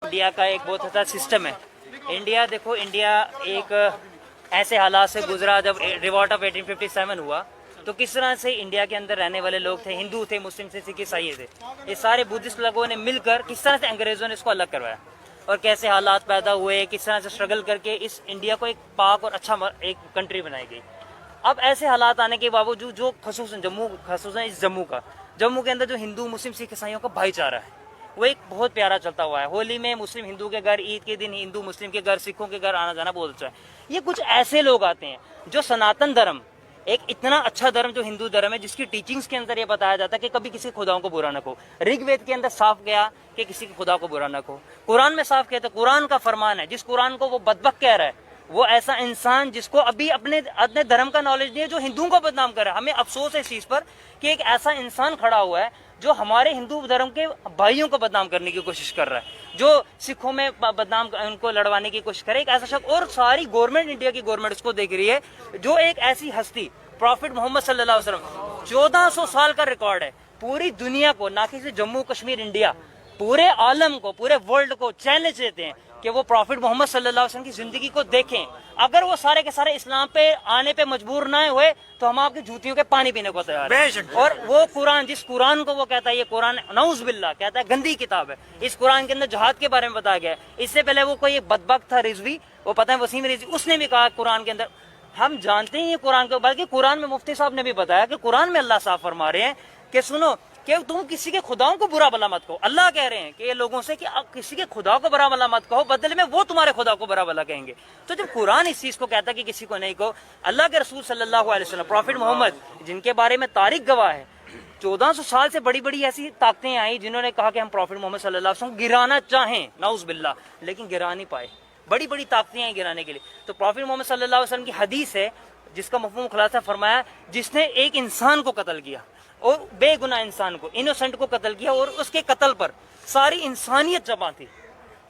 India का एक बहुत अच्छा सिस्टम है। इंडिया देखो, इंडिया एक ऐसे हालात से गुजरा जब रिवॉल्ट ऑफ 1857 हुआ, तो किस तरह से इंडिया के अंदर रहने वाले लोग थे, हिंदू थे, मुस्लिम थे, सिख ईसाई थे, ये सारे बुद्धिस्ट लोगों ने मिलकर किस तरह से अंग्रेजों ने इसको अलग करवाया और कैसे हालात पैदा हुए, किस तरह से स्ट्रगल करके इस इंडिया को एक पाक और अच्छा एक कंट्री बनाई गई। अब ऐसे हालात आने के बावजूद जो खसूसन इस जम्मू के अंदर जो हिंदू मुस्लिम सिख ईसाइयों का भाईचारा है वो एक बहुत प्यारा चलता हुआ है। होली में मुस्लिम हिंदू के घर, ईद के दिन हिंदू मुस्लिम के घर, सिखों के घर आना जाना बहुत अच्छा है। ये कुछ ऐसे लोग आते हैं जो सनातन धर्म, एक इतना अच्छा धर्म जो हिंदू धर्म है, जिसकी टीचिंग्स के अंदर ये बताया जाता है कि कभी किसी खुदाओं को बुरा न कहो। ऋग्वेद के अंदर साफ गया कि किसी के खुदा को बुरा न कहो। कुरान में साफ कहते, कुरान का फरमान है, जिस कुरान को वो बदबक कह रहा है वो ऐसा इंसान जिसको अभी अपने धर्म का नॉलेज नहीं है, जो हिंदुओं को बदनाम कर रहा है। हमें अफसोस है इस चीज पर कि एक ऐसा इंसान खड़ा हुआ है जो हमारे हिंदू धर्म के भाइयों को बदनाम करने की कोशिश कर रहा है, जो सिखों में बदनाम उनको लड़वाने की कोशिश करे, एक ऐसा शख्स। और सारी गवर्नमेंट, इंडिया की गवर्नमेंट उसको देख रही है जो एक ऐसी हस्ती, प्रॉफिट मोहम्मद सल्लल्लाहु अलैहि वसल्लम, 1400 साल का रिकॉर्ड है, पूरी दुनिया को, ना कि जम्मू कश्मीर इंडिया, पूरे आलम को, पूरे वर्ल्ड को चैलेंज देते हैं कि वो प्रॉफिट मोहम्मद सल्लल्लाहु अलैहि वसल्लम की जिंदगी को देखें। अगर वो सारे के सारे इस्लाम पे आने पे मजबूर ना हुए तो हम आपकी जूतियों के पानी पीने को तैयार हैं। और वो कुरान, जिस कुरान को वो कहता है, ये कुरान नऊज बिल्लाह कहता है गंदी किताब है, इस कुरान के अंदर जहाद के बारे में बताया गया है। इससे पहले वो कोई बदबख्त था रिजवी, वो पता है वसीम रिजवी, उसने भी कहा कुरान के अंदर, हम जानते हैं ये कुरान को, बल्कि कुरान में मुफ्ती साहब ने भी बताया कि कुरान में अल्लाह साफ फरमा रहे हैं कि सुनो कि तुम किसी के खुदाओं को बुरा भला मत कहो। अल्लाह कह रहे हैं कि ये लोगों से कि आप किसी के खुदा को बुरा भला मत कहो, बदले में वो तुम्हारे खुदा को बुरा भला कहेंगे। तो जब कुरान इस चीज को कहता है कि किसी को नहीं कहो, अल्लाह के रसूल सल्लल्लाहु अलैहि वसल्लम, प्रॉफिट मोहम्मद, जिनके बारे में तारीख गवाह है, 1400 साल से बड़ी बड़ी ऐसी ताकतें आई जिन्होंने कहा कि हम प्रॉफिट मोहम्मद सल्लल्लाहु अलैहि वसल्लम गिराना चाहें, नाउज बिल्लाह, लेकिन गिरा नहीं पाए। बड़ी बड़ी ताकतें आई गिराने के लिए। तो प्रॉफिट मोहम्मद सल्लल्लाहु अलैहि वसल्लम की हदीस है जिसका मफहूम खुलासा फरमाया, जिसने एक इंसान को कत्ल किया और बेगुनाह इंसान को, इनोसेंट को कत्ल किया, और उसके कत्ल पर सारी इंसानियत जमा थी,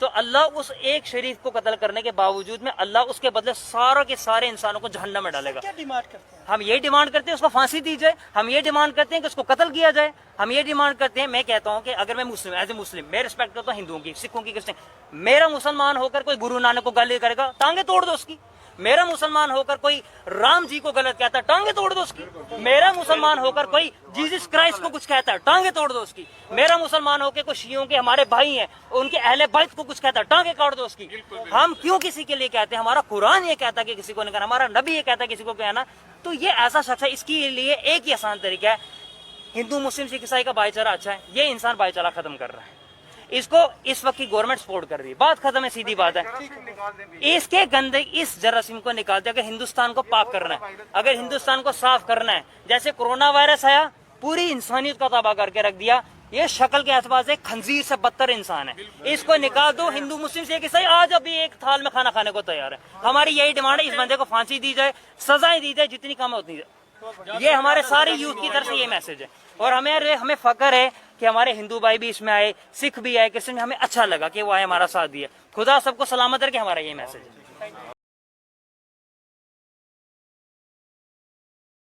तो अल्लाह उस एक शरीफ को कत्ल करने के बावजूद में अल्लाह उसके बदले सारों के सारे इंसानों को जहन्नम में डालेगा। क्या डिमांड करते हैं? हम ये डिमांड करते हैं उसको फांसी दी जाए, हम ये डिमांड करते हैं कि उसको कत्ल किया जाए, हम ये डिमांड करते हैं। मैं कहता हूं कि अगर मैं मुस्लिम, एज ए मुस्लिम, मैं रिस्पेक्ट करता हूं हिंदुओं की, सिखों की, क्रिश्चियन, मेरा मुसलमान होकर कोई गुरु नानक को गाली करेगा, टांगे तोड़ दो उसकी। मेरा मुसलमान होकर कोई राम जी को गलत कहता है, टांगे तोड़ दो उसकी। मेरा मुसलमान होकर कोई जीसस क्राइस्ट को कुछ कहता है, टांगे तोड़ दो उसकी। मेरा मुसलमान होकर कोई शियों के हमारे भाई हैं, उनके अहले बैत को कुछ कहता है, टांगे काट दो उसकी। हम क्यों किसी के लिए कहते हैं? हमारा कुरान ये कहता है कि किसी को नहीं कहना, हमारा नबी ये कहता है किसी को कहना। तो ये ऐसा शख्स है, इसके लिए एक ही आसान तरीका है, हिंदू मुस्लिम सिख ईसाई का भाईचारा अच्छा है, ये इंसान भाईचारा खत्म कर रहा है, इसको इस वक्त की गवर्नमेंट सपोर्ट कर रही है, बात खत्म है, सीधी बात है। इसके गंदे इस जरासीम को निकाल दे। अगर हिंदुस्तान को पाक करना है, अगर हिंदुस्तान को साफ करना है, जैसे कोरोना वायरस आया पूरी इंसानियत का तबाह करके रख दिया, ये शक्ल के एतबार से खंजीर से बदतर इंसान है, इसको निकाल दो। हिंदू मुस्लिम से ईसाई आज अभी एक थाल में खाना खाने को तैयार है। हमारी यही डिमांड है, इस बंदे को फांसी दी जाए, सजाएं दी जाए, जितनी कम होती है। ये हमारे सारे यूथ की तरफ से ये मैसेज है, और हमें फख्र है कि हमारे हिंदू भाई भी इसमें आए, सिख भी आए, क्रिश्चियन भी, हमें अच्छा लगा कि वो आए, हमारा साथ दिया। खुदा सबको सलामत रखे, हमारा ये मैसेज है।